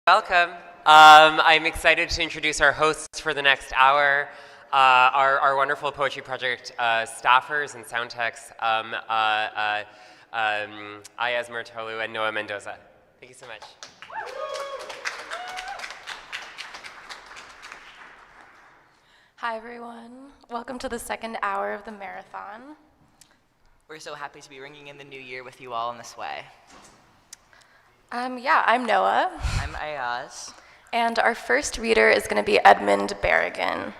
Welcome. I'm excited to introduce our hosts for the next hour, our wonderful Poetry Project staffers and sound techs, Ayaz Murtolu and Noah Mendoza. Thank you so much. Hi, everyone. Welcome to the second hour of the marathon. We're so happy to be ringing in the new year with you all in this way. I'm Noah. I'm Ayaz. And our first reader is going to be Edmund Berrigan.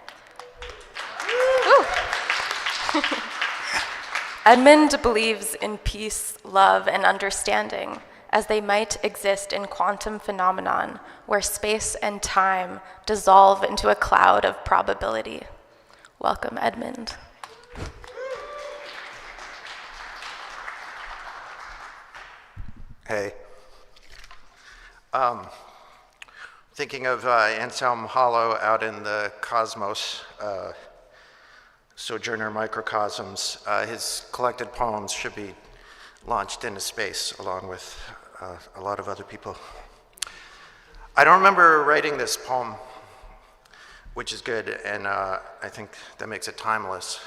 Edmund believes in peace, love, and understanding as they might exist in quantum phenomenon where space and time dissolve into a cloud of probability. Welcome, Edmund. Hey. Thinking of Anselm Hollow out in the cosmos, Sojourner Microcosms. His collected poems should be launched into space along with a lot of other people. I don't remember writing this poem, which is good, and I think that makes it timeless.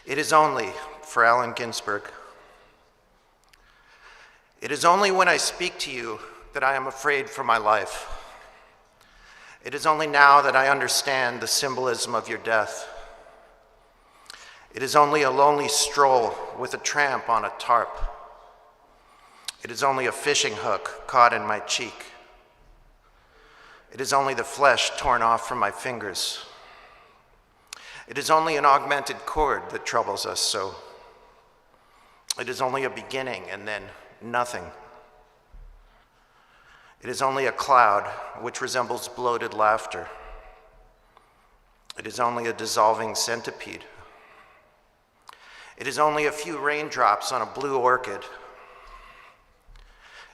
It is only, for Allen Ginsberg, it is only when I speak to you that I am afraid for my life. It is only now that I understand the symbolism of your death. It is only a lonely stroll with a tramp on a tarp. It is only a fishing hook caught in my cheek. It is only the flesh torn off from my fingers. It is only an augmented cord that troubles us so. It is only a beginning and then nothing. It is only a cloud which resembles bloated laughter. It is only a dissolving centipede. It is only a few raindrops on a blue orchid.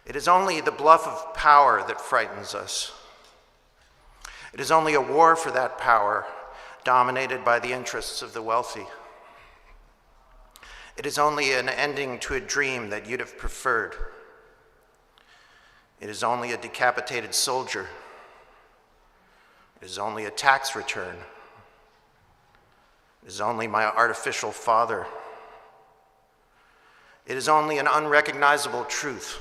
It is only the bluff of power that frightens us. It is only a war for that power dominated by the interests of the wealthy. It is only an ending to a dream that you'd have preferred. It is only a decapitated soldier. It is only a tax return. It is only my artificial father. It is only an unrecognizable truth.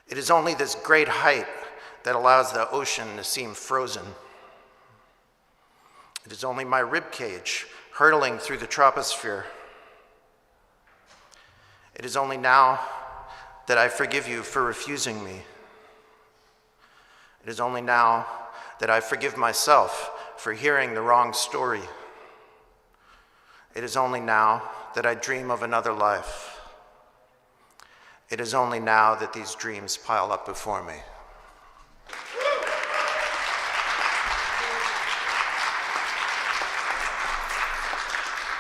It is only this great height that allows the ocean to seem frozen. It is only my ribcage hurtling through the troposphere. It is only now that I forgive you for refusing me. It is only now that I forgive myself for hearing the wrong story. It is only now that I dream of another life. It is only now that these dreams pile up before me.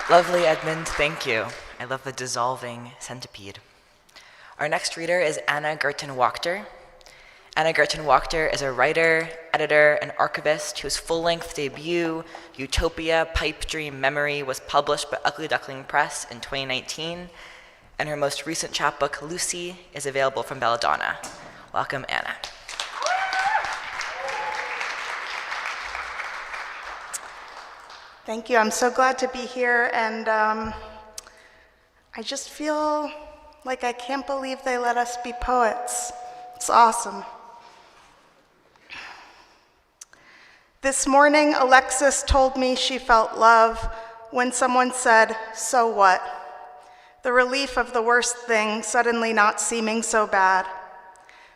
Lovely, Edmund, thank you. I love the dissolving centipede. Our next reader is Anna Gerten-Wachter. Anna Gerten-Wachter is a writer, editor, and archivist whose full-length debut, Utopia, Pipe Dream Memory, was published by Ugly Duckling Press in 2019, and her most recent chapbook, Lucy, is available from Belladonna. Welcome, Anna. Thank you. I'm so glad to be here, and I just feel like I can't believe they let us be poets. It's awesome. This morning, Alexis told me she felt love when someone said, "So what?" The relief of the worst thing suddenly not seeming so bad.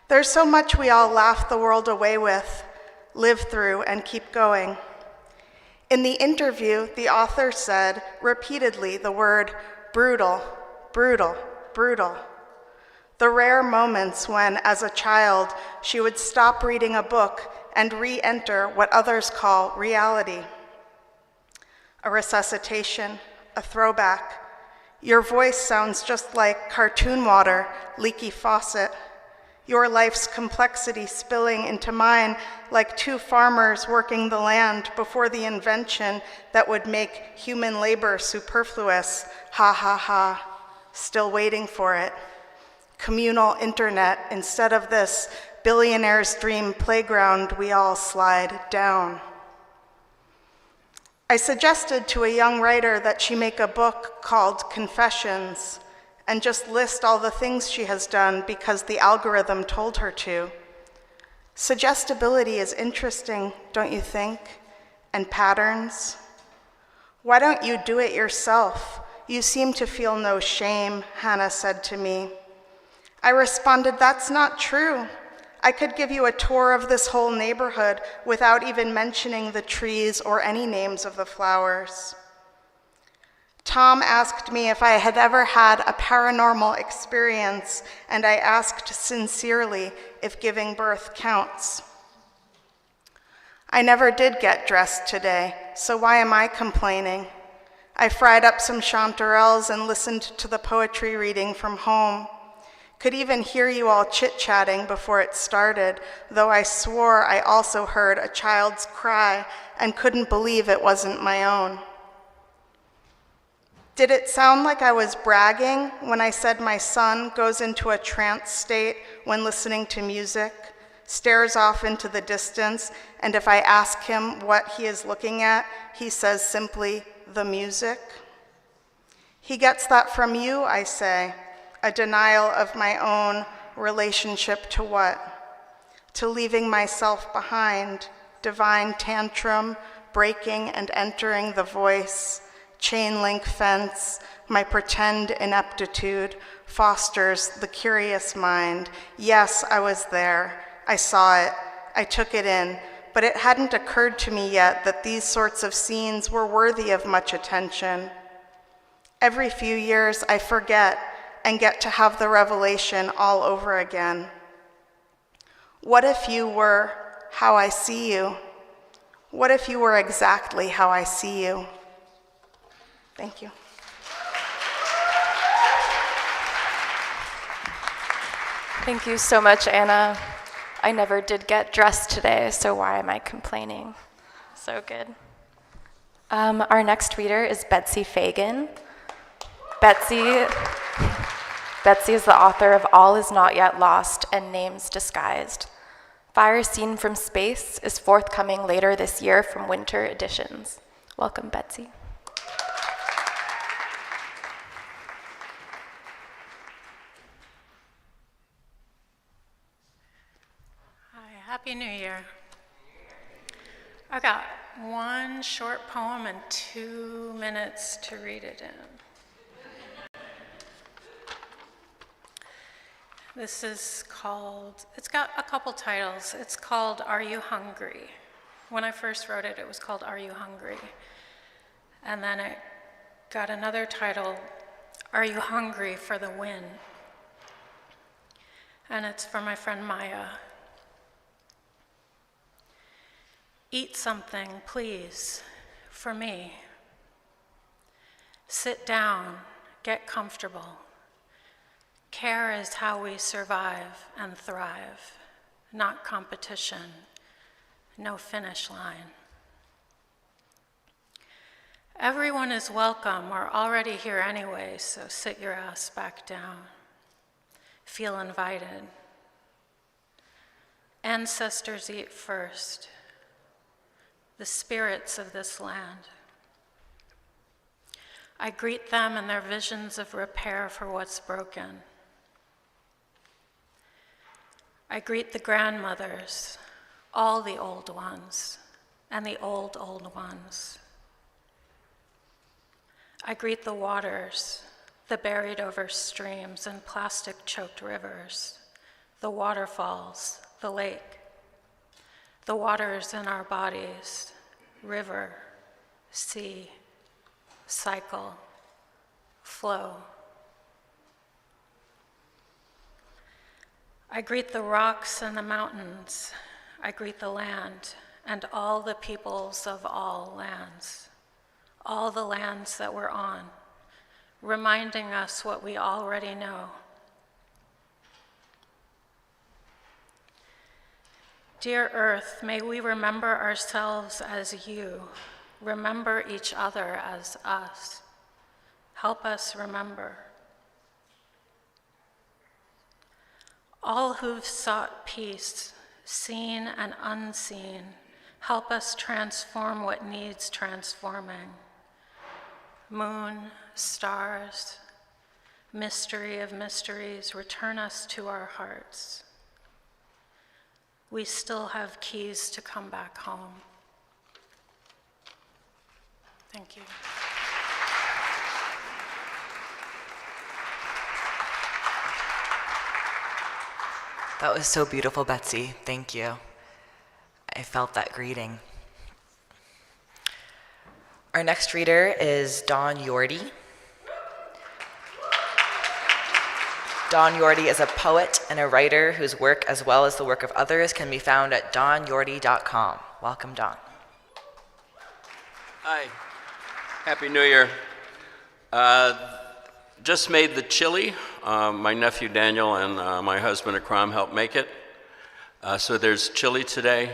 There's so much we all laugh the world away with, live through, and keep going. In the interview, the author said repeatedly the word brutal, brutal, brutal. The rare moments when, as a child, she would stop reading a book and re-enter what others call reality. A resuscitation, a throwback. Your voice sounds just like cartoon water, leaky faucet. Your life's complexity spilling into mine like two farmers working the land before the invention that would make human labor superfluous. Ha ha ha, still waiting for it. communal internet instead of this billionaire's dream playground we all slide down. I suggested to a young writer that she make a book called Confessions and just list all the things she has done because the algorithm told her to. Suggestibility is interesting, don't you think? And patterns. Why don't you do it yourself? You seem to feel no shame, Hannah said to me. I responded, that's not true. I could give you a tour of this whole neighborhood without even mentioning the trees or any names of the flowers. Tom asked me if I had ever had a paranormal experience, and I asked sincerely if giving birth counts. I never did get dressed today, so why am I complaining? I fried up some chanterelles and listened to the poetry reading from home. Could even hear you all chit-chatting before it started, though I swore I also heard a child's cry and couldn't believe it wasn't my own. Did it sound like I was bragging when I said my son goes into a trance state when listening to music, stares off into the distance, and if I ask him what he is looking at, he says simply, the music? He gets that from you, I say, a denial of my own relationship to what? To leaving myself behind, divine tantrum, breaking and entering the voice, chain link fence, my pretend ineptitude fosters the curious mind. Yes, I was there. I saw it. I took it in. But it hadn't occurred to me yet that these sorts of scenes were worthy of much attention. Every few years, I forget and get to have the revelation all over again. What if you were how I see you? What if you were exactly how I see you? Thank you. Thank you so much, Anna. I never did get dressed today, so why am I complaining? So good. Our next reader is Betsy Fagan. Betsy is the author of All Is Not Yet Lost and Names Disguised. Fire Seen from Space is forthcoming later this year from Winter Editions. Welcome, Betsy. Happy New Year. I got one short poem and 2 minutes to read it in. This is called, it's got a couple titles. It's called Are You Hungry? When I first wrote it, it was called Are You Hungry? And then it got another title, Are You Hungry for the Win? And it's for my friend Maya. Eat something, please, for me. Sit down, get comfortable. Care is how we survive and thrive, not competition, no finish line. Everyone is welcome. We're already here anyway, so sit your ass back down. Feel invited. Ancestors eat first. The spirits of this land. I greet them and their visions of repair for what's broken. I greet the grandmothers, all the old ones, and the old ones. I greet the waters, the buried over streams and plastic-choked rivers, the waterfalls, the lake, the waters in our bodies, river, sea, cycle, flow. I greet the rocks and the mountains. I greet the land and all the peoples of all lands, all the lands that we're on, reminding us what we already know. Dear Earth, may we remember ourselves as you, remember each other as us. Help us remember. All who've sought peace, seen and unseen, help us transform what needs transforming. Moon, stars, mystery of mysteries, return us to our hearts. We still have keys to come back home. Thank you. That was so beautiful, Betsy. Thank you. I felt that greeting. Our next reader is Dawn Yordy. Dawn Yordy is a poet and a writer whose work, as well as the work of others, can be found at dawnyordy.com. Welcome, Dawn. Hi. Happy New Year. Just made the chili. My nephew Daniel and my husband Akram helped make it. So there's chili today.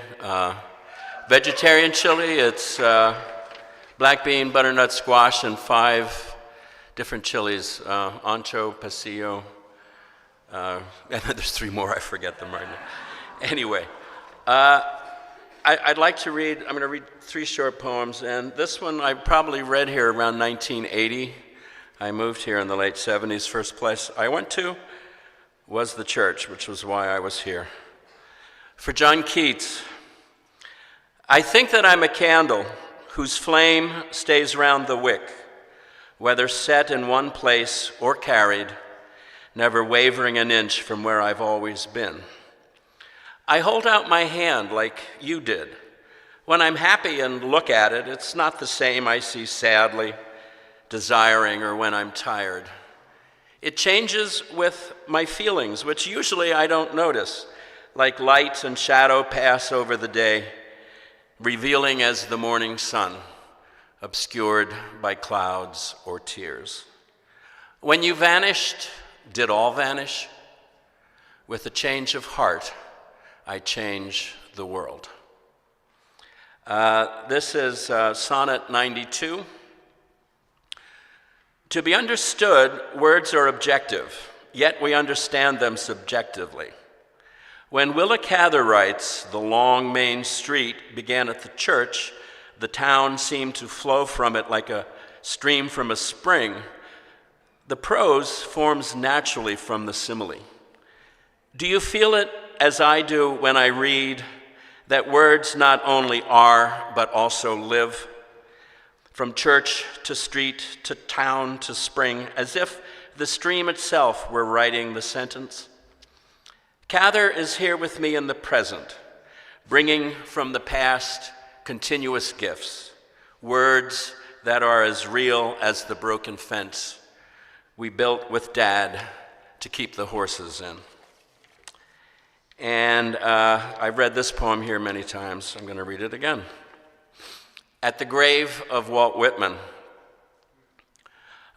Vegetarian chili. It's black bean, butternut squash, and 5 different chilies. Ancho, pasillo, and then there's 3 more. I forget them right now. Anyway, I'd like to read, I'm going to read 3 short poems, and this one I probably read here around 1980. I moved here in the late 70s. First place I went to was the church, which was why I was here. For John Keats, I think that I'm a candle whose flame stays round the wick, whether set in one place or carried, never wavering an inch from where I've always been. I hold out my hand like you did. When I'm happy and look at it, it's not the same I see sadly, desiring, or when I'm tired. It changes with my feelings, which usually I don't notice, like light and shadow pass over the day, revealing as the morning sun, obscured by clouds or tears. When you vanished, did all vanish? With a change of heart, I change the world. This is Sonnet 92. To be understood, words are objective, yet we understand them subjectively. When Willa Cather writes, the long main street began at the church, the town seemed to flow from it like a stream from a spring, the prose forms naturally from the simile. Do you feel it as I do when I read that words not only are, but also live? From church to street to town to spring, as if the stream itself were writing the sentence. Cather is here with me in the present, bringing from the past continuous gifts, words that are as real as the broken fence we built with Dad to keep the horses in. And I've read this poem here many times. I'm going to read it again. At the grave of Walt Whitman.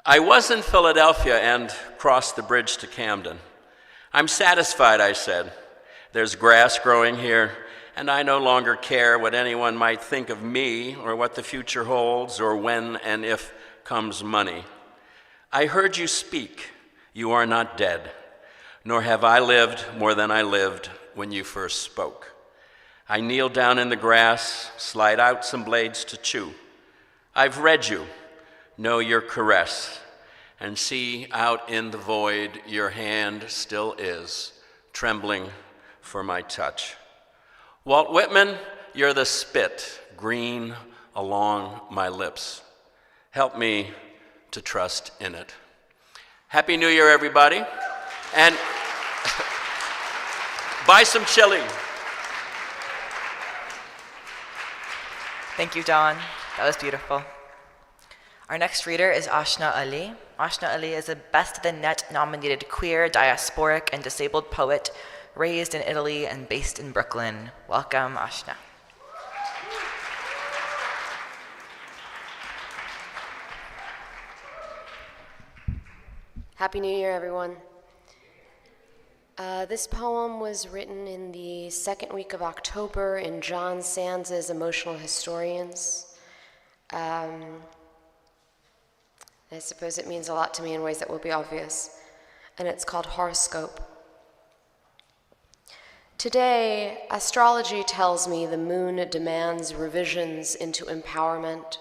I was in Philadelphia and crossed the bridge to Camden. I'm satisfied, I said. There's grass growing here, and I no longer care what anyone might think of me or what the future holds or when and if comes money. I heard you speak. You are not dead, nor have I lived more than I lived when you first spoke. I kneel down in the grass, slide out some blades to chew. I've read you, know your caress, and see out in the void your hand still is, trembling for my touch. Walt Whitman, you're the spit, green along my lips. Help me to trust in it. Happy New Year, everybody, and buy some chili. Thank you, Dawn. That was beautiful. Our next reader is Ashna Ali. Ashna Ali is a Best of the Net nominated queer, diasporic, and disabled poet raised in Italy and based in Brooklyn. Welcome, Ashna. Happy New Year, everyone. This poem was written in the second week of October in John Sands's Emotional Historians. I suppose it means a lot to me in ways that will be obvious. And it's called Horoscope. Today, astrology tells me the moon demands revisions into empowerment.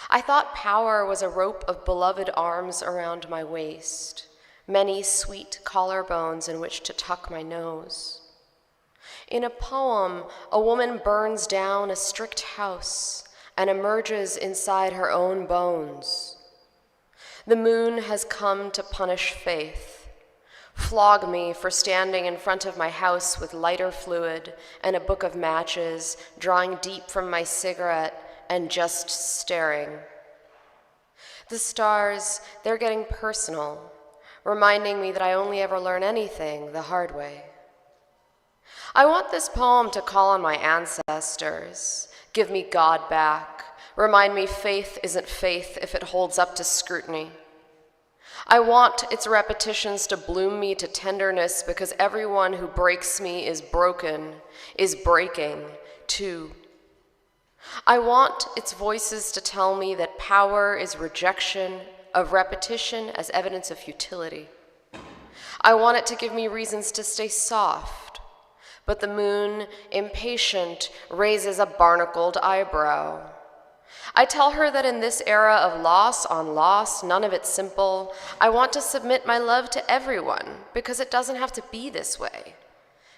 I thought power was a rope of beloved arms around my waist, many sweet collarbones in which to tuck my nose. In a poem, a woman burns down a strict house and emerges inside her own bones. The moon has come to punish faith, flog me for standing in front of my house with lighter fluid and a book of matches, drawing deep from my cigarette and just staring. The stars, they're getting personal, reminding me that I only ever learn anything the hard way. I want this poem to call on my ancestors, give me God back, remind me faith isn't faith if it holds up to scrutiny. I want its repetitions to bloom me to tenderness because everyone who breaks me is broken, is breaking too. I want its voices to tell me that power is rejection of repetition as evidence of futility. I want it to give me reasons to stay soft, but the moon, impatient, raises a barnacled eyebrow. I tell her that in this era of loss on loss, none of it simple, I want to submit my love to everyone because it doesn't have to be this way.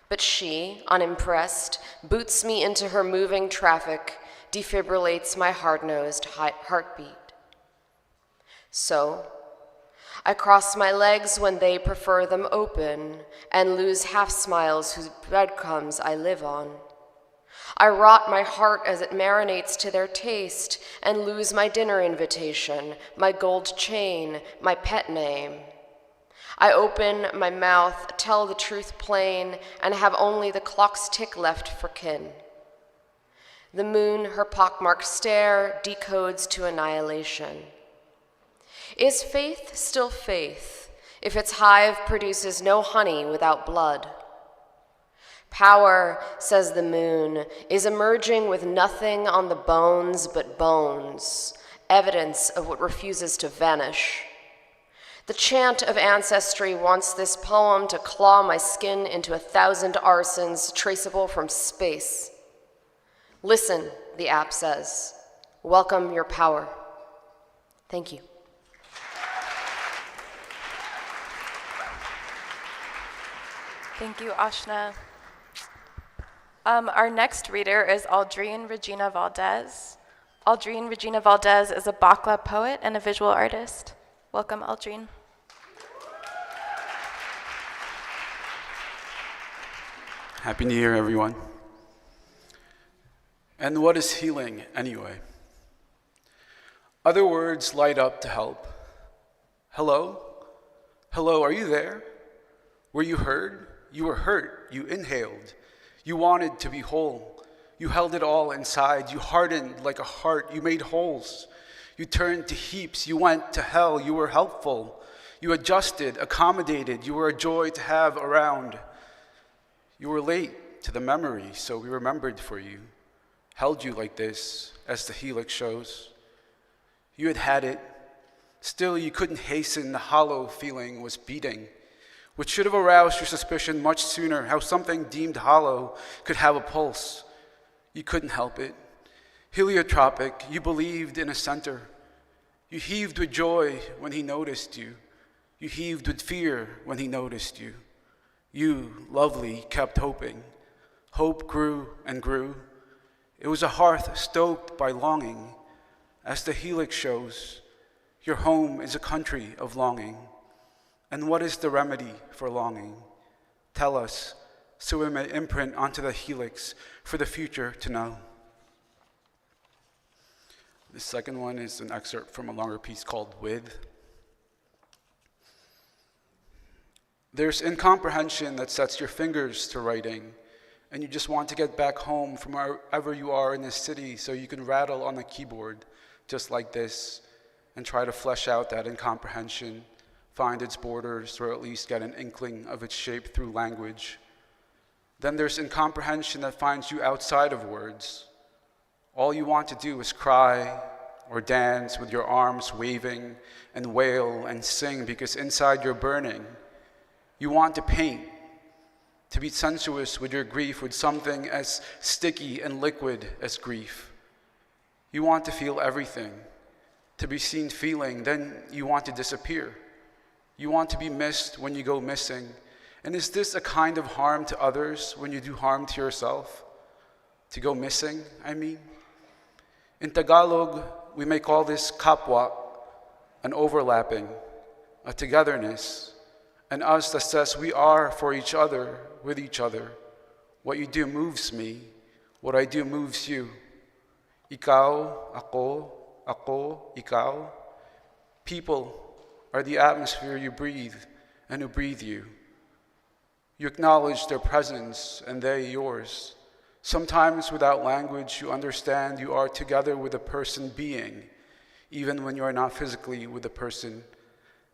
But she, unimpressed, boots me into her moving traffic, defibrillates my hard-nosed heartbeat. So, I cross my legs when they prefer them open and lose half-smiles whose breadcrumbs I live on. I rot my heart as it marinates to their taste and lose my dinner invitation, my gold chain, my pet name. I open my mouth, tell the truth plain, and have only the clock's tick left for kin. The moon, her pockmarked stare, decodes to annihilation. Is faith still faith if its hive produces no honey without blood? Power, says the moon, is emerging with nothing on the bones but bones, evidence of what refuses to vanish. The chant of ancestry wants this poem to claw my skin into 1,000 arsons traceable from space. Listen, the app says. Welcome your power. Thank you. Thank you, Ashna. Our next reader is Aldrine Regina Valdez. Aldrine Regina Valdez is a Bakla poet and a visual artist. Welcome, Aldrine. Happy New Year, everyone. And what is healing, anyway? Other words light up to help. Hello? Hello, are you there? Were you heard? You were hurt. You inhaled. You wanted to be whole. You held it all inside. You hardened like a heart. You made holes. You turned to heaps. You went to hell. You were helpful. You adjusted, accommodated. You were a joy to have around. You were late to the memory, so we remembered for you. Held you like this, as the helix shows. You had had it. Still, you couldn't hasten the hollow feeling was beating, which should have aroused your suspicion much sooner, how something deemed hollow could have a pulse. You couldn't help it. Heliotropic, you believed in a center. You heaved with joy when he noticed you. You heaved with fear when he noticed you. You, lovely, kept hoping. Hope grew and grew. It was a hearth stoked by longing. As the helix shows, your home is a country of longing. And what is the remedy for longing? Tell us, so we may imprint onto the helix for the future to know. The second one is an excerpt from a longer piece called With. There's incomprehension that sets your fingers to writing, and you just want to get back home from wherever you are in this city so you can rattle on the keyboard just like this and try to flesh out that incomprehension, find its borders, or at least get an inkling of its shape through language. Then there's incomprehension that finds you outside of words. All you want to do is cry or dance with your arms waving and wail and sing because inside you're burning. You want to paint to be sensuous with your grief, with something as sticky and liquid as grief. You want to feel everything, to be seen feeling, then you want to disappear. You want to be missed when you go missing. And is this a kind of harm to others when you do harm to yourself? To go missing, I mean? In Tagalog, we may call this kapwa, an overlapping, a togetherness, and us that says we are for each other, with each other. What you do moves me, what I do moves you. Ikaw, ako, ikaw. People are the atmosphere you breathe and who breathe you. You acknowledge their presence and they yours. Sometimes without language, you understand you are together with a person being, even when you are not physically with a person.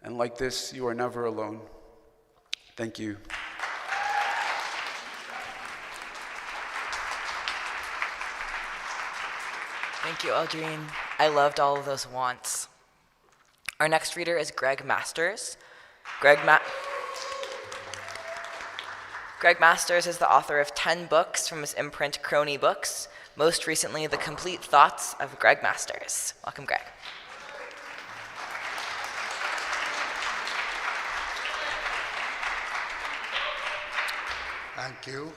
And like this, you are never alone. Thank you. Thank you, Aldrine. I loved all of those wants. Our next reader is Greg Masters. Greg Masters is the author of 10 books from his imprint Crony Books, most recently The Complete Thoughts of Greg Masters. Welcome, Greg. Thank you.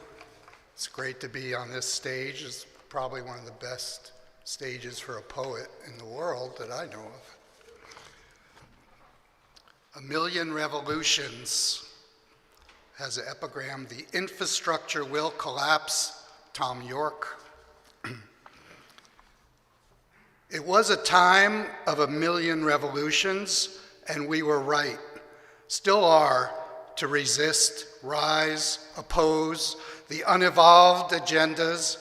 It's great to be on this stage. It's probably one of the best stages for a poet in the world that I know of. A Million Revolutions has an epigram, "The infrastructure will collapse," Tom York. It was a time of a million revolutions, and we were right, still are, to resist, rise, oppose the unevolved agendas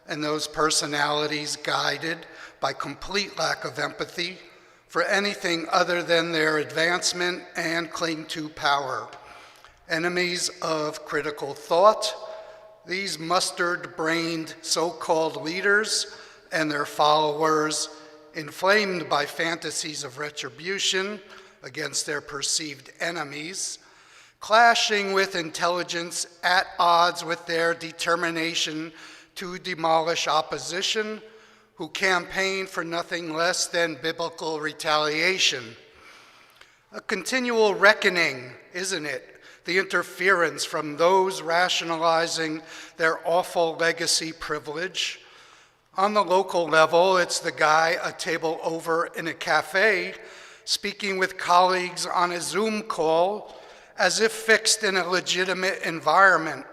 and those personalities guided by complete lack of empathy for anything other than their advancement and cling to power. Enemies of critical thought, these mustard-brained so-called leaders and their followers, inflamed by fantasies of retribution against their perceived enemies, clashing with intelligence at odds with their determination to demolish opposition, who campaign for nothing less than biblical retaliation. A continual reckoning, isn't it? The interference from those rationalizing their awful legacy privilege. On the local level, it's the guy a table over in a cafe, speaking with colleagues on a Zoom call, as if fixed in a legitimate environment.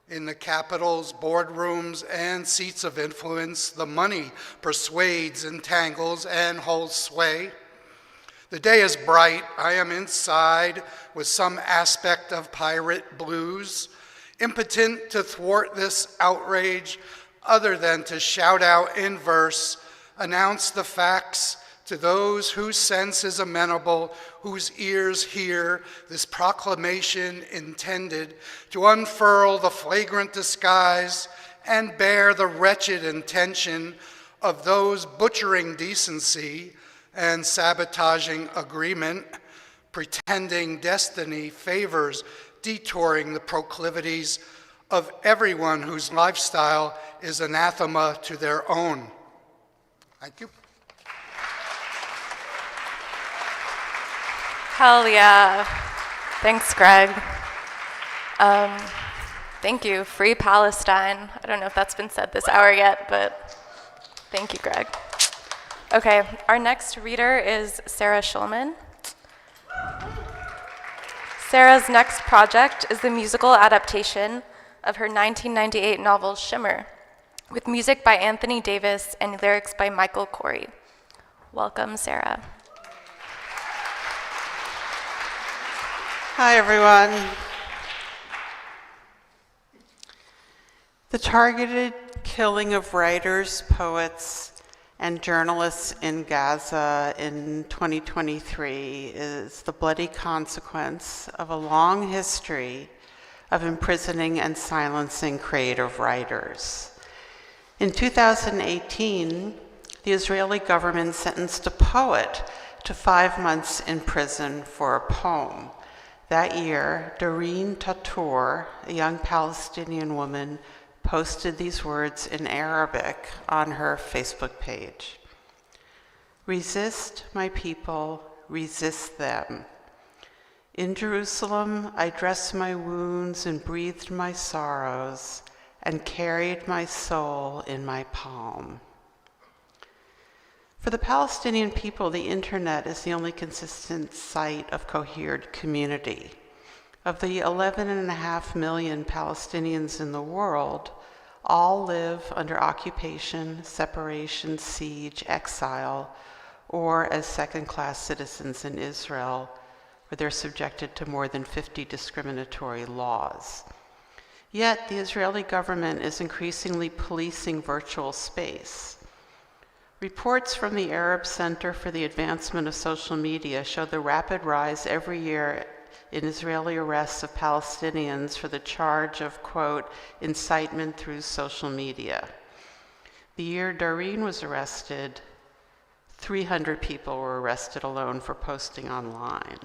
In the capital's boardrooms and seats of influence, the money persuades, entangles, and holds sway. The day is bright. I am inside with some aspect of pirate blues, impotent to thwart this outrage other than to shout out in verse, announce the facts to those whose sense is amenable, whose ears hear this proclamation intended to unfurl the flagrant disguise and bear the wretched intention of those butchering decency and sabotaging agreement, pretending destiny favors detouring the proclivities of everyone whose lifestyle is anathema to their own. Thank you. Hell yeah. Thanks, Greg. Thank you. Free Palestine. I don't know if that's been said this hour yet, but thank you, Greg. Okay, our next reader is Sarah Schulman. Sarah's next project is the musical adaptation of her 1998 novel Shimmer, with music by Anthony Davis and lyrics by Michael Corey. Welcome, Sarah. Hi, everyone. The targeted killing of writers, poets, and journalists in Gaza in 2023 is the bloody consequence of a long history of imprisoning and silencing creative writers. In 2018, the Israeli government sentenced a poet to 5 months in prison for a poem That year, Doreen Tatour, a young Palestinian woman, posted these words in Arabic on her Facebook page. Resist, my people, resist them. In Jerusalem, I dressed my wounds and breathed my sorrows and carried my soul in my palm. For the Palestinian people, the internet is the only consistent site of cohered community. Of the 11.5 million Palestinians in the world, all live under occupation, separation, siege, exile, or as second-class citizens in Israel, where they're subjected to more than 50 discriminatory laws. Yet the Israeli government is increasingly policing virtual space. Reports from the Arab Center for the Advancement of Social Media show the rapid rise every year in Israeli arrests of Palestinians for the charge of, quote, incitement through social media. The year Doreen was arrested, 300 people were arrested alone for posting online.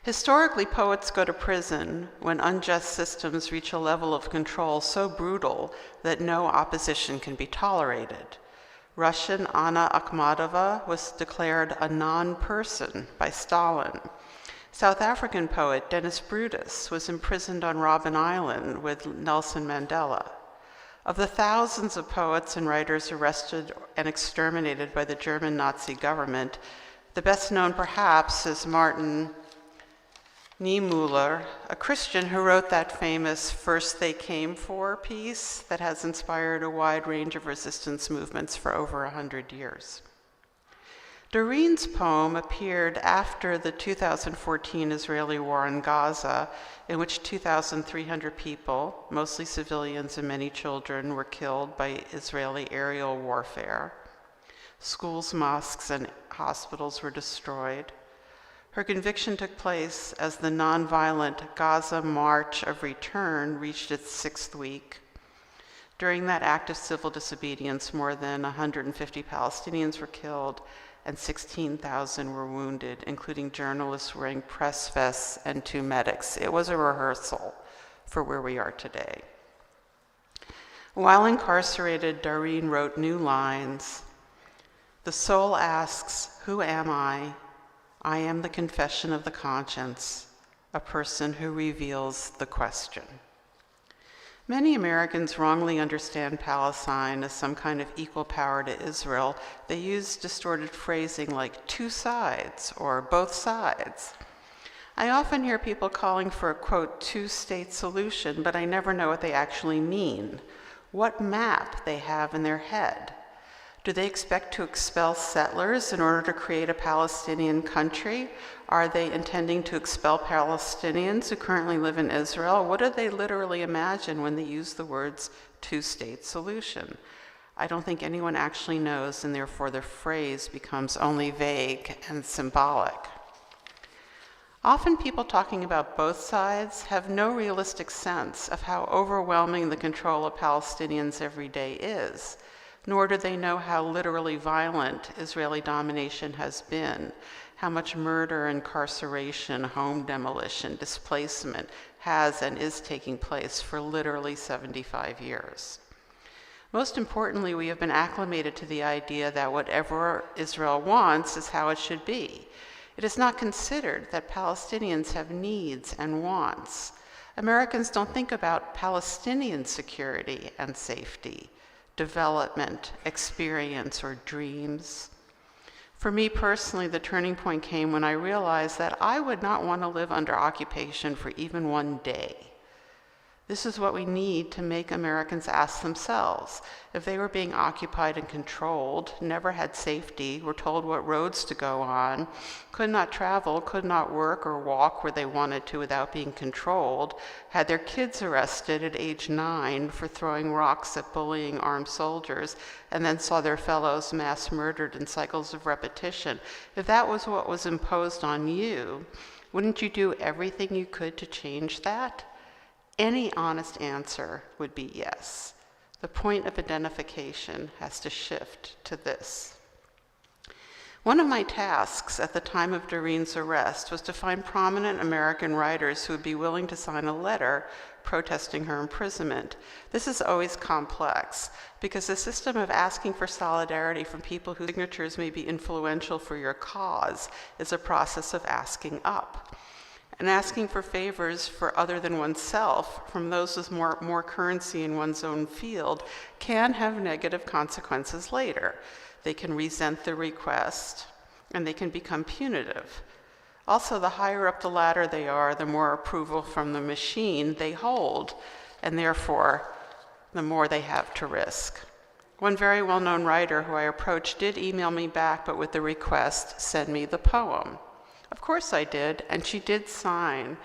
Historically, poets go to prison when unjust systems reach a level of control so brutal that no opposition can be tolerated. Russian Anna Akhmatova was declared a non-person by Stalin. South African poet Dennis Brutus was imprisoned on Robben Island with Nelson Mandela. Of the thousands of poets and writers arrested and exterminated by the German Nazi government, the best known perhaps is Martin Niemöller, a Christian who wrote that famous First They Came For piece that has inspired a wide range of resistance movements for over 100 years. Doreen's poem appeared after the 2014 Israeli war in Gaza, in which 2,300 people, mostly civilians and many children, were killed by Israeli aerial warfare. Schools, mosques, and hospitals were destroyed. Her conviction took place as the nonviolent Gaza March of Return reached its 6th week. During that act of civil disobedience, more than 150 Palestinians were killed and 16,000 were wounded, including journalists wearing press vests and 2 medics. It was a rehearsal for where we are today. While incarcerated, Doreen wrote new lines. The soul asks, who am I? I am the confession of the conscience, a person who reveals the question. Many Americans wrongly understand Palestine as some kind of equal power to Israel. They use distorted phrasing like two sides or both sides. I often hear people calling for a, quote, two-state solution, but I never know what they actually mean, what map they have in their head. Do they expect to expel settlers in order to create a Palestinian country? Are they intending to expel Palestinians who currently live in Israel? What do they literally imagine when they use the words two-state solution? I don't think anyone actually knows, and therefore the phrase becomes only vague and symbolic. Often people talking about both sides have no realistic sense of how overwhelming the control of Palestinians every day is, nor do they know how literally violent Israeli domination has been, how much murder, incarceration, home demolition, displacement has and is taking place for literally 75 years. Most importantly, we have been acclimated to the idea that whatever Israel wants is how it should be. It is not considered that Palestinians have needs and wants. Americans don't think about Palestinian security and safety, development, experience, or dreams. For me personally, the turning point came when I realized that I would not want to live under occupation for even one day. This is what we need to make Americans ask themselves. If they were being occupied and controlled, never had safety, were told what roads to go on, could not travel, could not work or walk where they wanted to without being controlled, had their kids arrested at age 9 for throwing rocks at bullying armed soldiers, and then saw their fellows mass murdered in cycles of repetition, if that was what was imposed on you, wouldn't you do everything you could to change that? Any honest answer would be yes. The point of identification has to shift to this. One of my tasks at the time of Doreen's arrest was to find prominent American writers who would be willing to sign a letter protesting her imprisonment. This is always complex because the system of asking for solidarity from people whose signatures may be influential for your cause is a process of asking up. And asking for favors for other than oneself from those with more currency in one's own field can have negative consequences later. They can resent the request, and they can become punitive. Also, the higher up the ladder they are, the more approval from the machine they hold, and therefore, the more they have to risk. One very well-known writer who I approached did email me back, but with the request, send me the poem. Of course I did, and she did sign,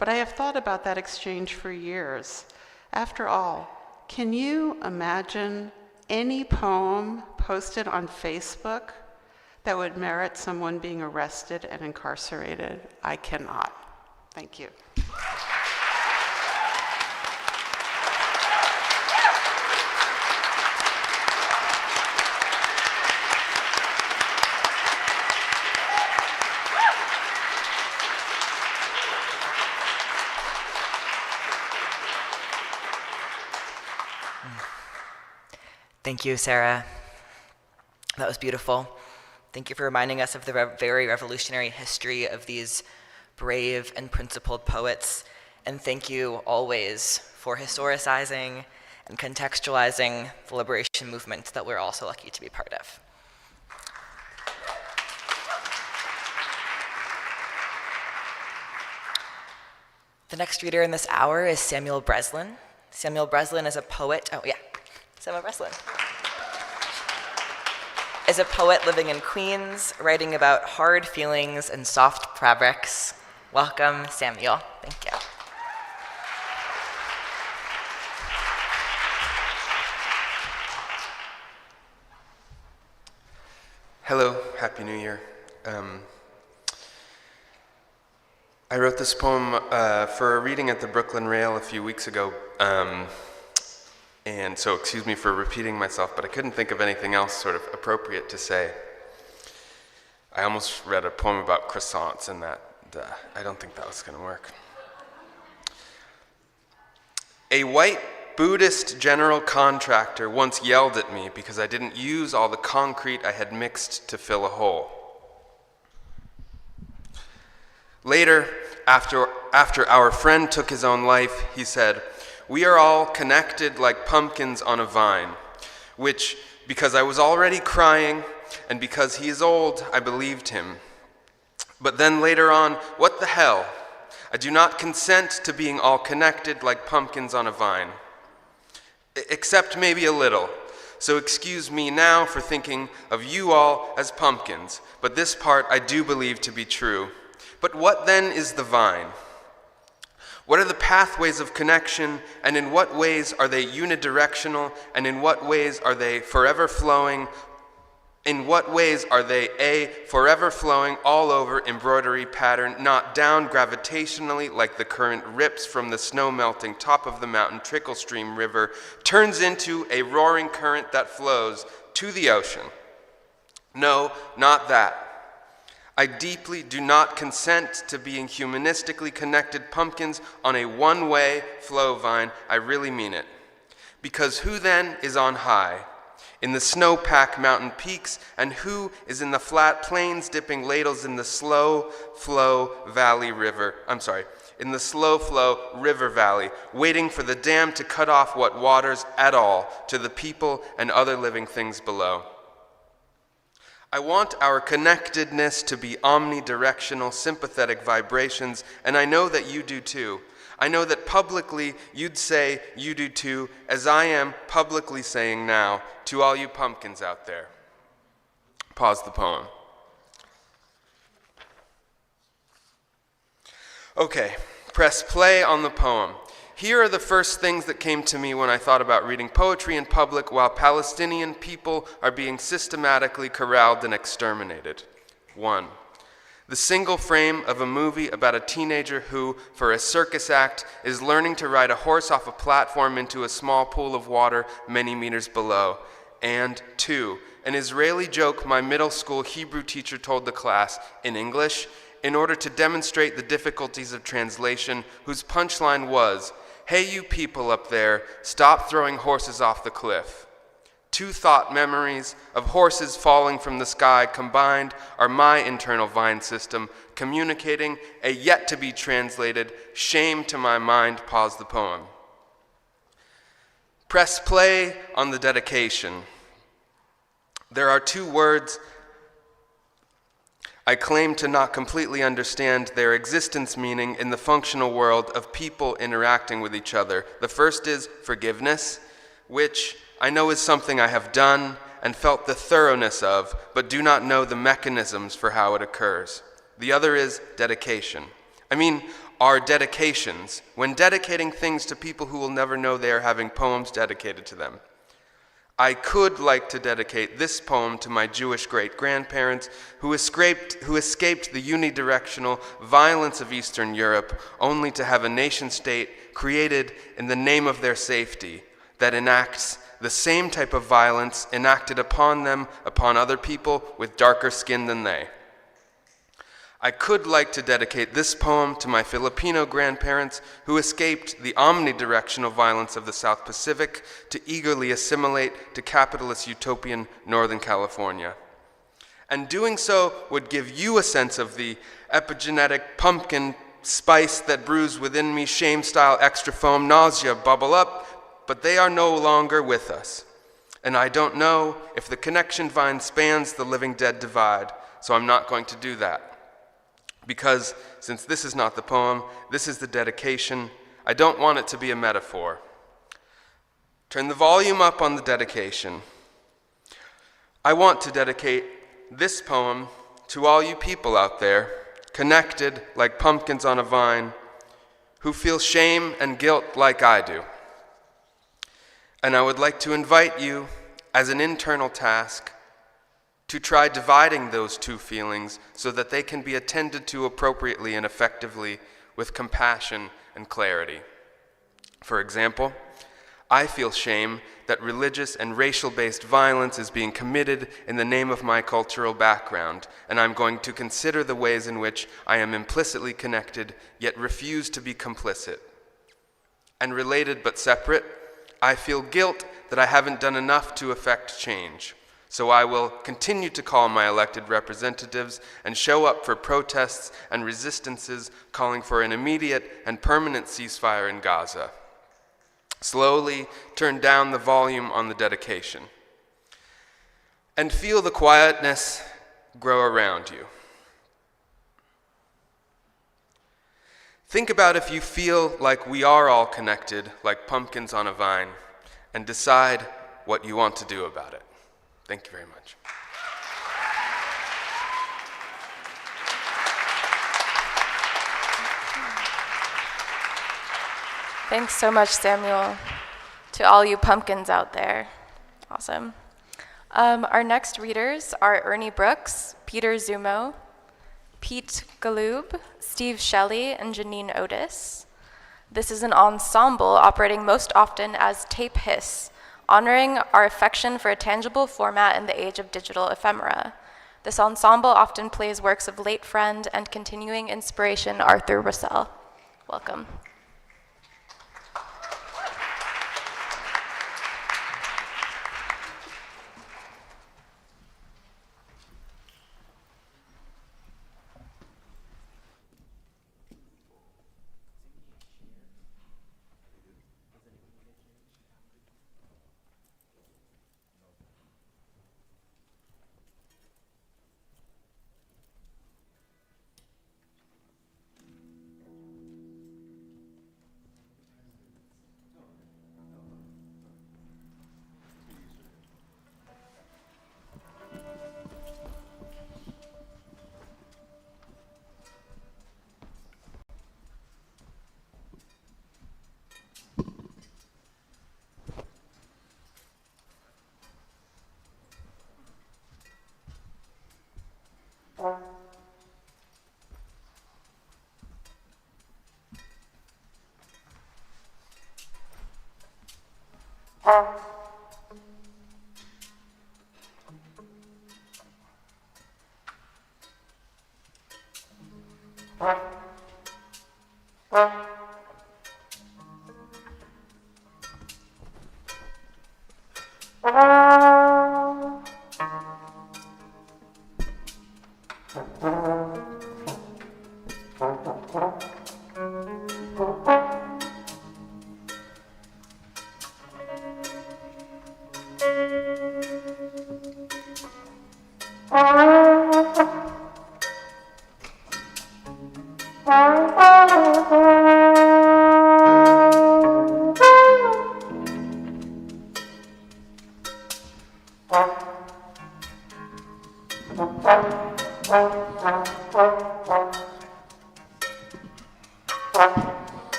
but I have thought about that exchange for years. After all, can you imagine any poem posted on Facebook that would merit someone being arrested and incarcerated? I cannot. Thank you. Thank you, Sarah. That was beautiful. Thank you for reminding us of the very revolutionary history of these brave and principled poets. And thank you always for historicizing and contextualizing the liberation movement that we're also lucky to be part of. The next reader in this hour is Samuel Breslin. Samuel Breslin is a poet. Samuel Breslin is a poet living in Queens, writing about hard feelings and soft fabrics. Welcome, Samuel. Thank you. Hello, Happy New Year. I wrote this poem for a reading at the Brooklyn Rail a few weeks ago. And so excuse me for repeating myself, but I couldn't think of anything else sort of appropriate to say. I almost read a poem about croissants, and I don't think that was going to work. A white Buddhist general contractor once yelled at me because I didn't use all the concrete I had mixed to fill a hole. Later, after our friend took his own life, he said, "We are all connected like pumpkins on a vine," which, because I was already crying and because he is old, I believed him. But then later on, what the hell? I do not consent to being all connected like pumpkins on a vine. Except maybe a little. So excuse me now for thinking of you all as pumpkins, but this part I do believe to be true. But what then is the vine? What are the pathways of connection, and in what ways are they unidirectional, and in what ways are they forever flowing? In what ways are they a forever flowing all over embroidery pattern, not down gravitationally like the current rips from the snow melting top of the mountain trickle stream river, turns into a roaring current that flows to the ocean? No, not that. I deeply do not consent to being humanistically connected pumpkins on a one-way flow vine. I really mean it. Because who then is on high? In the snowpack mountain peaks, and who is in the flat plains dipping ladles in the slow flow river valley, waiting for the dam to cut off what waters at all to the people and other living things below. I want our connectedness to be omnidirectional, sympathetic vibrations, and I know that you do too. I know that publicly you'd say you do too, as I am publicly saying now to all you pumpkins out there. Pause the poem. Okay, press play on the poem. Here are the first things that came to me when I thought about reading poetry in public while Palestinian people are being systematically corralled and exterminated. 1. The single frame of a movie about a teenager who, for a circus act, is learning to ride a horse off a platform into a small pool of water many meters below. and two, an Israeli joke my middle school Hebrew teacher told the class in English in order to demonstrate the difficulties of translation, whose punchline was, "Hey, you people up there, stop throwing horses off the cliff." Two thought memories of horses falling from the sky combined are my internal Vine system, communicating a yet-to-be-translated, shame to my mind, pause the poem. Press play on the dedication. There are two words I claim to not completely understand their existence meaning in the functional world of people interacting with each other. The first is forgiveness, which I know is something I have done and felt the thoroughness of, but do not know the mechanisms for how it occurs. The other is dedication. I mean, our dedications, when dedicating things to people who will never know they are having poems dedicated to them. I could like to dedicate this poem to my Jewish great-grandparents who escaped the unidirectional violence of Eastern Europe only to have a nation-state created in the name of their safety that enacts the same type of violence enacted upon them, upon other people with darker skin than they. I could like to dedicate this poem to my Filipino grandparents who escaped the omnidirectional violence of the South Pacific to eagerly assimilate to capitalist utopian Northern California. And doing so would give you a sense of the epigenetic pumpkin spice that brews within me, shame-style extra foam nausea bubble up, but they are no longer with us. And I don't know if the connection vine spans the living-dead divide, so I'm not going to do that. Because since this is not the poem, this is the dedication, I don't want it to be a metaphor. Turn the volume up on the dedication. I want to dedicate this poem to all you people out there, connected like pumpkins on a vine, who feel shame and guilt like I do. And I would like to invite you, as an internal task, to try dividing those two feelings so that they can be attended to appropriately and effectively with compassion and clarity. For example, I feel shame that religious and racial-based violence is being committed in the name of my cultural background, and I'm going to consider the ways in which I am implicitly connected, yet refuse to be complicit. And related but separate, I feel guilt that I haven't done enough to effect change. So I will continue to call my elected representatives and show up for protests and resistances calling for an immediate and permanent ceasefire in Gaza. Slowly turn down the volume on the dedication and feel the quietness grow around you. Think about if you feel like we are all connected like pumpkins on a vine and decide what you want to do about it. Thank you very much. Thanks so much, Samuel. To all you pumpkins out there. Awesome. Our next readers are Ernie Brooks, Peter Zumo, Pete Galoob, Steve Shelley, and Janine Otis. This is an ensemble operating most often as Tape Hiss, honoring our affection for a tangible format in the age of digital ephemera. This ensemble often plays works of late friend and continuing inspiration Arthur Russell. Welcome.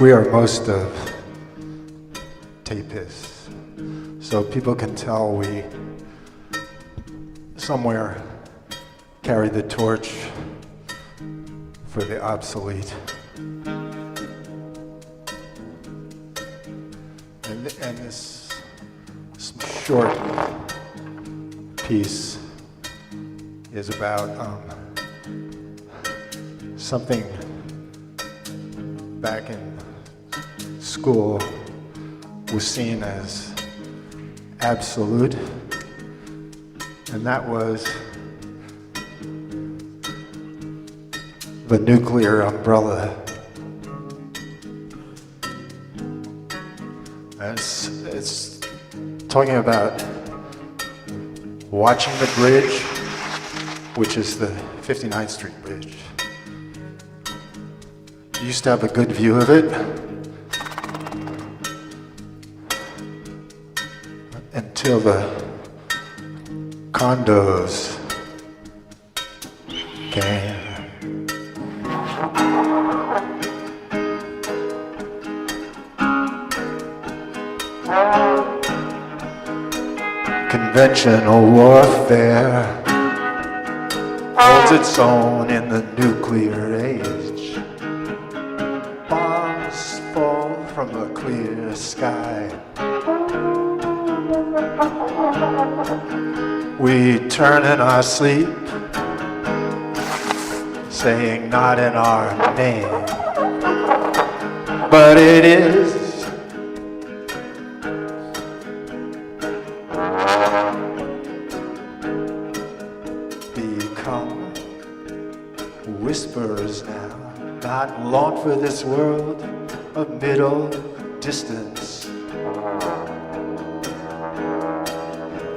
We are most of tapists, so people can tell we somewhere carry the torch for the obsolete. And this short piece is about something back in school was seen as absolute, and that was the nuclear umbrella. And it's talking about watching the bridge, which is the 59th Street Bridge. You used to have a good view of it until the condos came. Conventional warfare holds its own in the nuclear age. Bombs fall from a clear sky. We turn in our sleep, saying not in our name, but it is. Whisperers now, not long for this world of middle distance,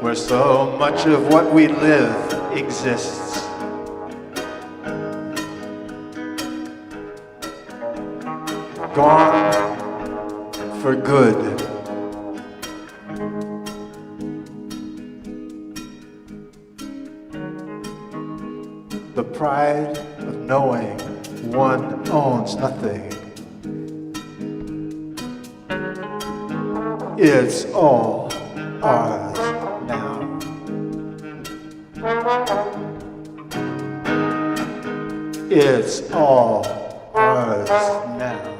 where so much of what we live exists. Gone for good. The pride of knowing one owns nothing. It's all ours now. It's all ours now.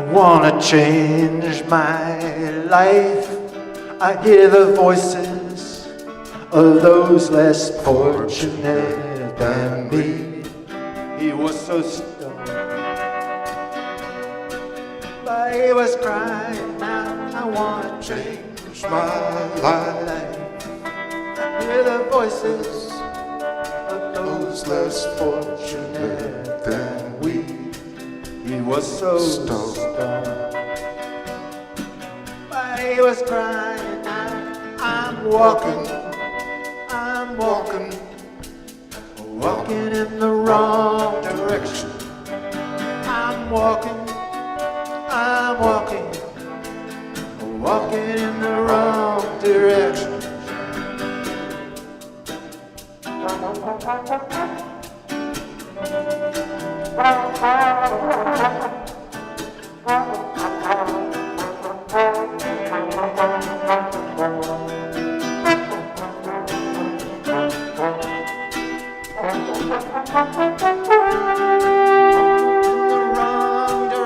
Wanna change my life. I hear the voices of those less fortunate than me. He was so stoned, but he was crying out, I wanna change my life. I hear the voices of those less fortunate than we. He was so stoned, but he was crying out, I'm walking in the wrong direction. I'm walking in the wrong direction. In the wrong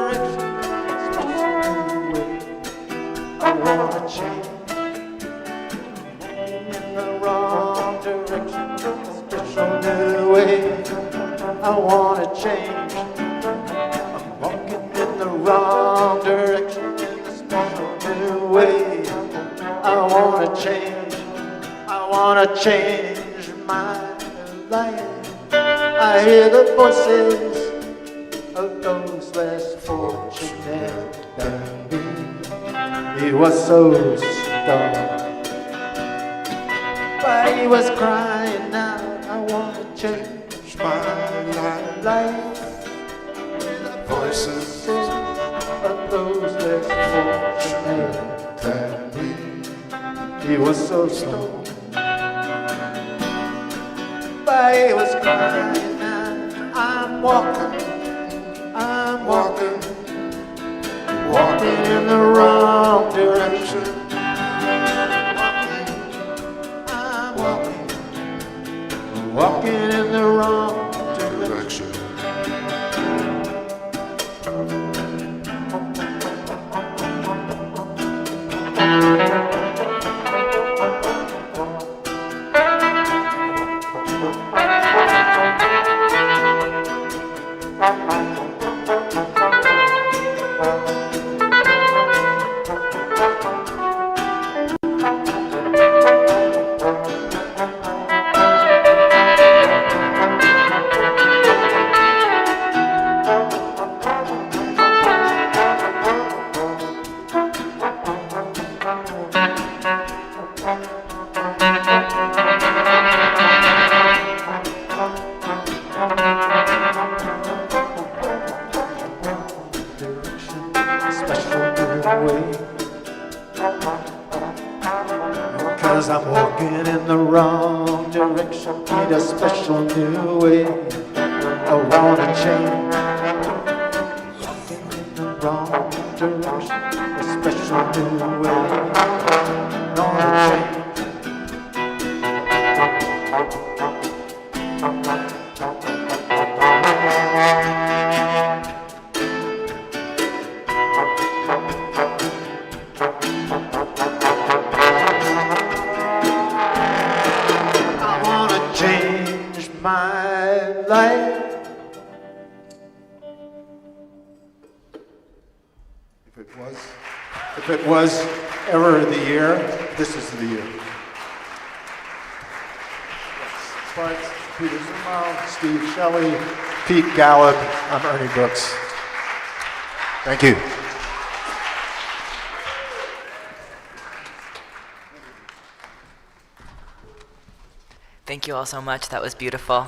wanna change my life. I hear the voices of those less fortunate than me. He was so stoned, but he was crying out, I wanna change my life. The voices of those less fortunate than me. He was so stoned, but he was crying out, I'm walking in the wrong direction. I'm walking in the wrong direction. Cause I'm walking in the wrong direction, need a special new way. I wanna change. Walking in the wrong direction, a special new way. I wanna change. If it was ever the year, this is the year. But Peter Zumo, Steve Shelley, Pete Gallup, I'm Ernie Brooks. Thank you. Thank you all so much. That was beautiful.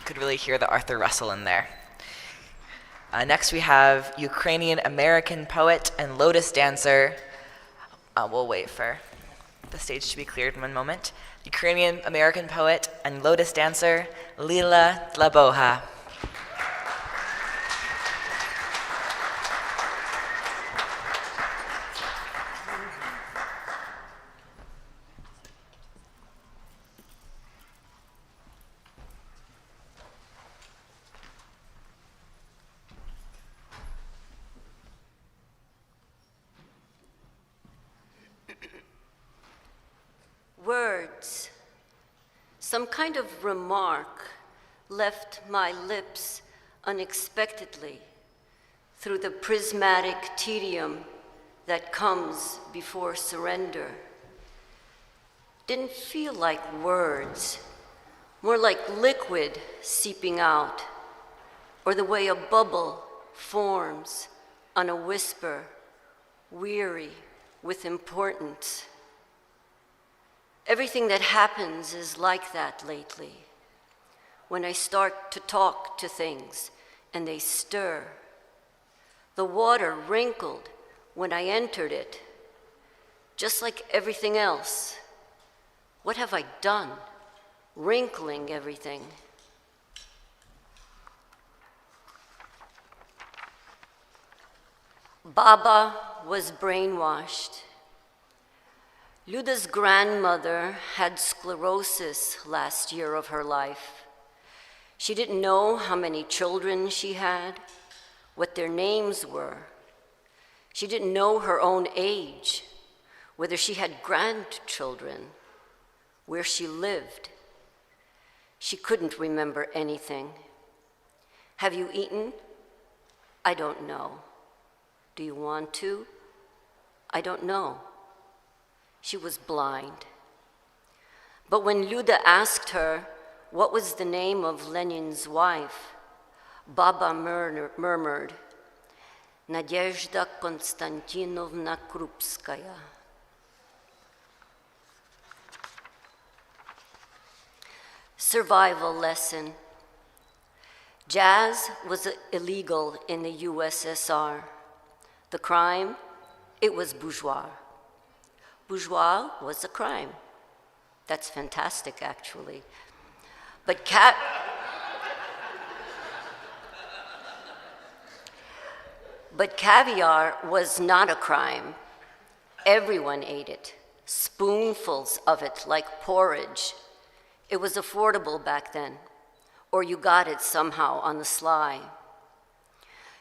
Could really hear the Arthur Russell in there. Next we have Ukrainian-American poet and lotus dancer. We'll wait for the stage to be cleared in one moment. Ukrainian-American poet and lotus dancer, Lila Dlaboha. Words, some kind of remark left my lips unexpectedly through the prismatic tedium that comes before surrender. Didn't feel like words, more like liquid seeping out, or the way a bubble forms on a whisper, weary with importance. Everything that happens is like that lately. When I start to talk to things and they stir. The water wrinkled when I entered it, just like everything else. What have I done? Wrinkling everything. Baba was brainwashed. Luda's grandmother had sclerosis last year of her life. She didn't know how many children she had, what their names were. She didn't know her own age, whether she had grandchildren, where she lived. She couldn't remember anything. Have you eaten? I don't know. Do you want to? I don't know. She was blind. But when Luda asked her what was the name of Lenin's wife, Baba murmured, Nadezhda Konstantinovna Krupskaya. Survival lesson. Jazz was illegal in the USSR. The crime, it was bourgeois. Bourgeois was a crime. That's fantastic, actually. But caviar was not a crime. Everyone ate it, spoonfuls of it like porridge. It was affordable back then, or you got it somehow on the sly.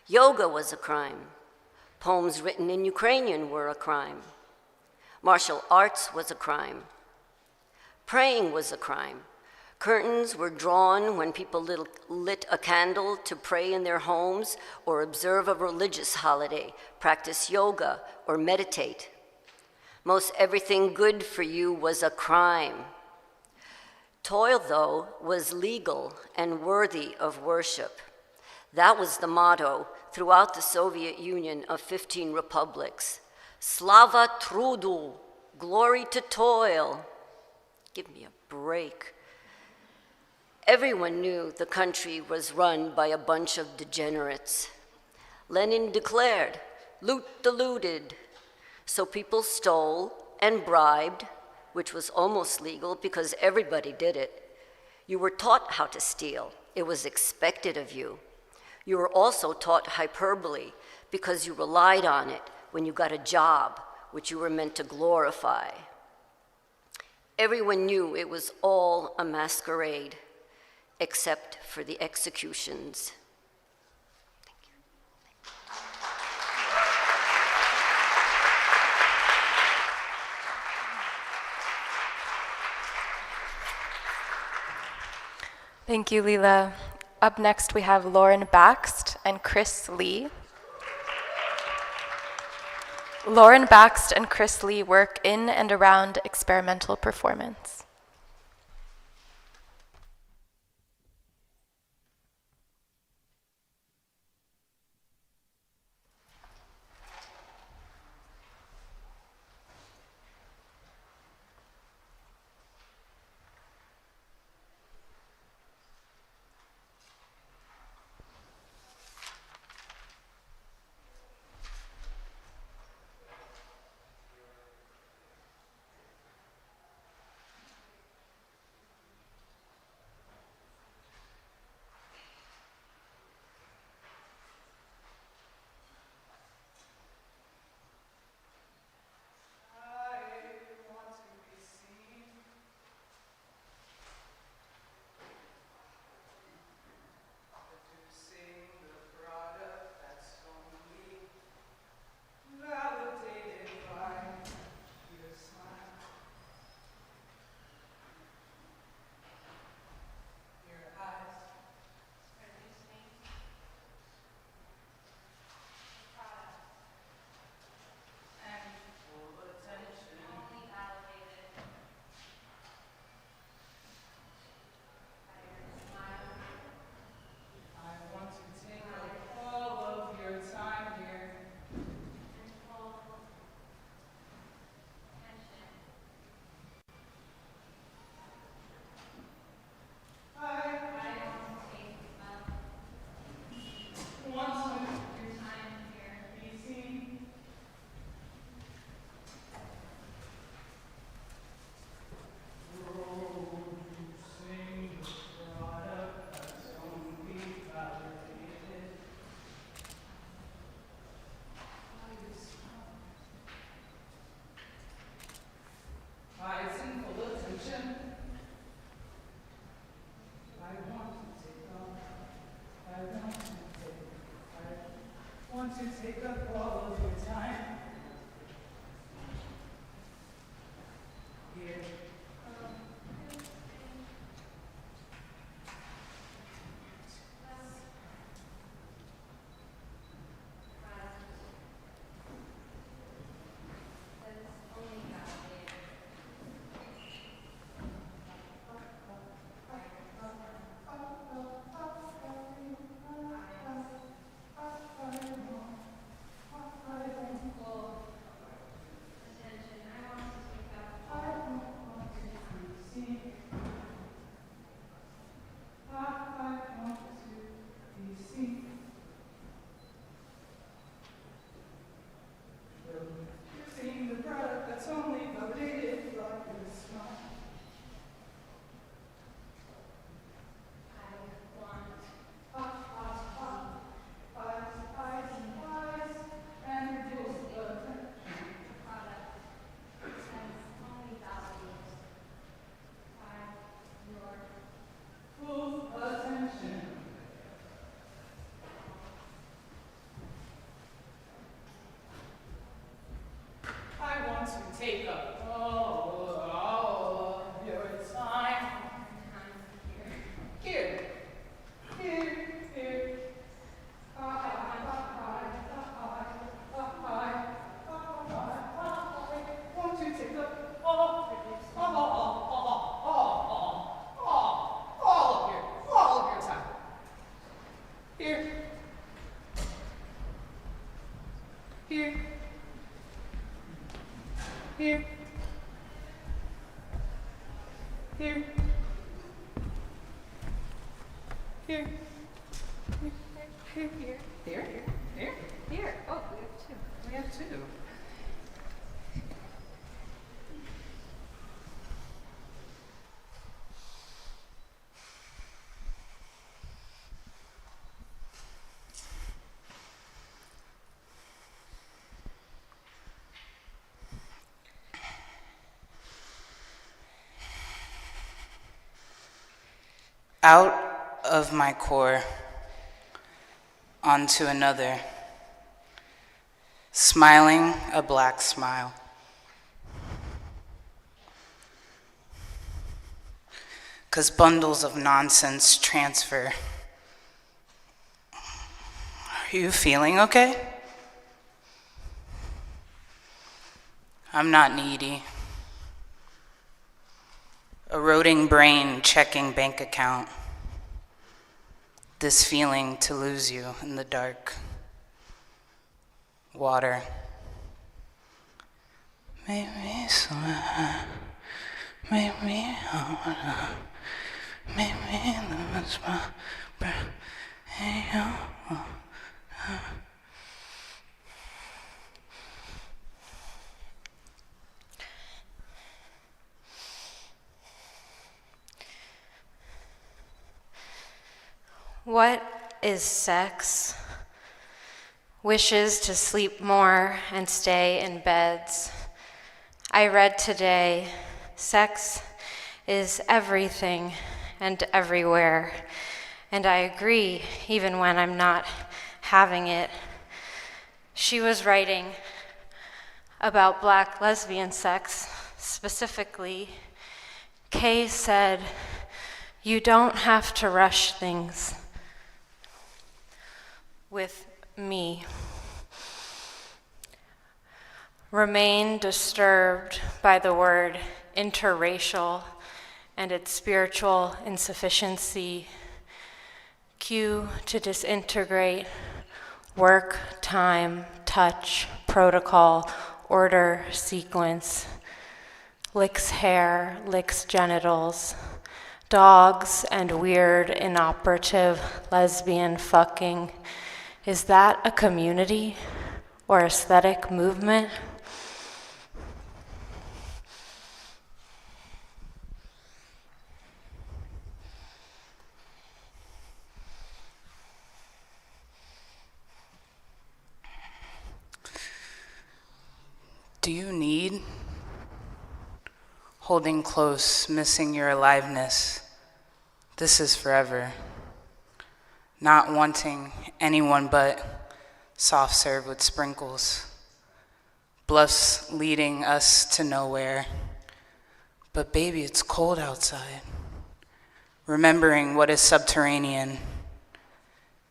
Yoga was a crime. Poems written in Ukrainian were a crime. Martial arts was a crime. Praying was a crime. Curtains were drawn when people lit a candle to pray in their homes or observe a religious holiday, practice yoga, or meditate. Most everything good for you was a crime. Toil, though, was legal and worthy of worship. That was the motto throughout the Soviet Union of 15 republics. Slava trudu, glory to toil. Give me a break. Everyone knew the country was run by a bunch of degenerates. Lenin declared, loot the looted. So people stole and bribed, which was almost legal because everybody did it. You were taught how to steal. It was expected of you. You were also taught hyperbole because you relied on it when you got a job, which you were meant to glorify. Everyone knew it was all a masquerade, except for the executions. Thank you, Leela. Up next, we have Lauren Baxt and Chris Lee. Lauren Baxt and Chris Lee work in and around experimental performance. Here. Here. Here. Here. Here. Here. Here. Here. Oh, we have two. We have two. Out of my core, onto another, smiling a black smile. Because bundles of nonsense transfer. Are you feeling okay? I'm not needy. Eroding brain, checking bank account. This feeling to lose you in the dark. Water. Make me sweat. Make me harder. Make me lose my breath. What is sex? Wishes to sleep more and stay in beds. I read today, sex is everything and everywhere. And I agree, even when I'm not having it. She was writing about Black lesbian sex specifically. Kay said, "You don't have to rush things." With me. Remain disturbed by the word interracial and its spiritual insufficiency. Cue to disintegrate, work, time, touch, protocol, order, sequence. Licks hair, licks genitals. Dogs and weird, inoperative, lesbian fucking. Is that a community or aesthetic movement? Do you need holding close, missing your aliveness? This is forever. Not wanting anyone but soft serve with sprinkles. Bluffs leading us to nowhere. But baby, it's cold outside. Remembering what is subterranean.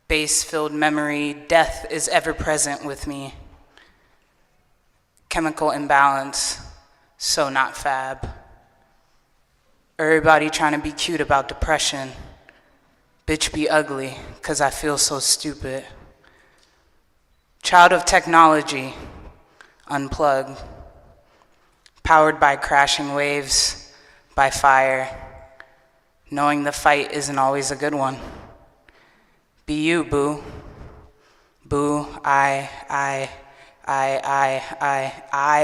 Base-filled memory, death is ever present with me. Chemical imbalance, so not fab. Everybody trying to be cute about depression. Bitch be ugly, 'cause I feel so stupid. Child of technology, unplug. Powered by crashing waves, by fire. Knowing the fight isn't always a good one. Be you, boo. Boo, I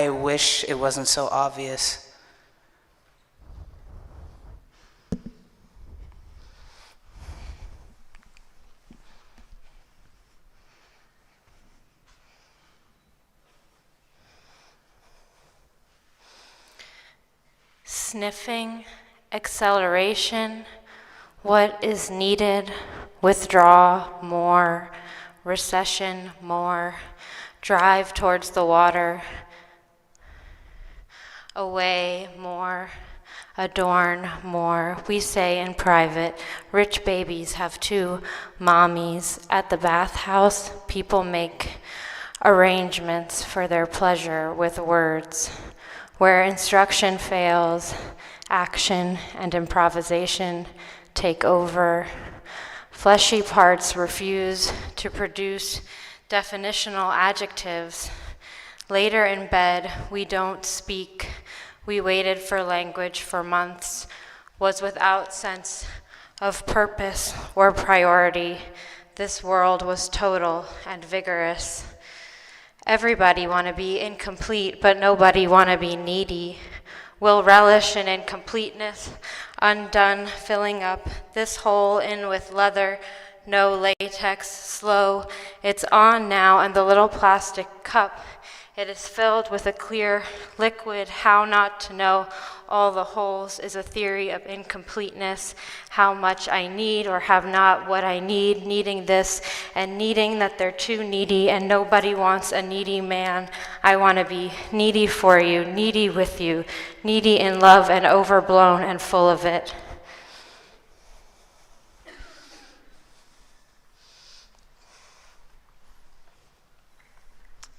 wish it wasn't so obvious. Sniffing, acceleration, what is needed, withdraw more, recession more, drive towards the water, away more, adorn more. We say in private, rich babies have two mommies. At the bathhouse, people make arrangements for their pleasure with words. Where instruction fails, action and improvisation take over. Fleshy parts refuse to produce definitional adjectives Later in bed, we don't speak. We waited for language for months, was without sense of purpose or priority. This world was total and vigorous. Everybody want to be incomplete, but nobody want to be needy. We'll relish in incompleteness, undone, filling up this hole in with leather, no latex, slow. It's on now, and the little plastic cup, it is filled with a clear liquid. How not to know all the holes is a theory of incompleteness. How much I need or have not what I need, needing this and needing that they're too needy, and nobody wants a needy man. I want to be needy for you, needy with you, needy in love and overblown and full of it.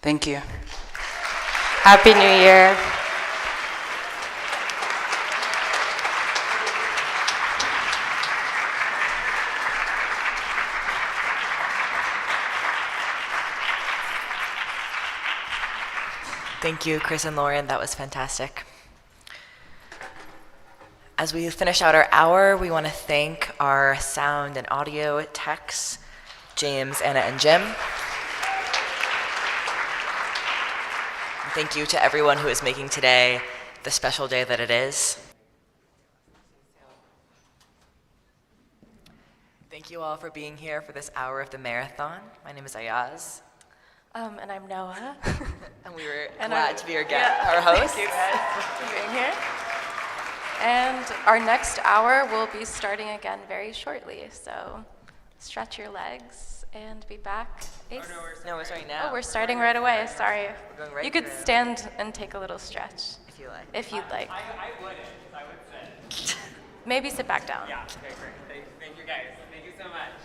Thank you. Happy New Year. Thank you, Chris and Lauren. That was fantastic. As we finish out our hour, we want to thank our sound and audio techs, James, Anna, and Jim. Thank you to everyone who is making today the special day that it is. Thank you all for being here for this hour of the marathon. My name is Ayaz. And I'm Noah. And we were glad to be your guest, our host. Thank you guys for being here. And our next hour will be starting again very shortly, so stretch your legs and be back. No, we're starting now. Oh, we're starting right away. Sorry. We're going right you could through. stand and take a little stretch. If you like. If you'd like. I wouldn't. I would sit. Maybe sit back down. Yeah, okay, great. Thank you guys. Thank you so much.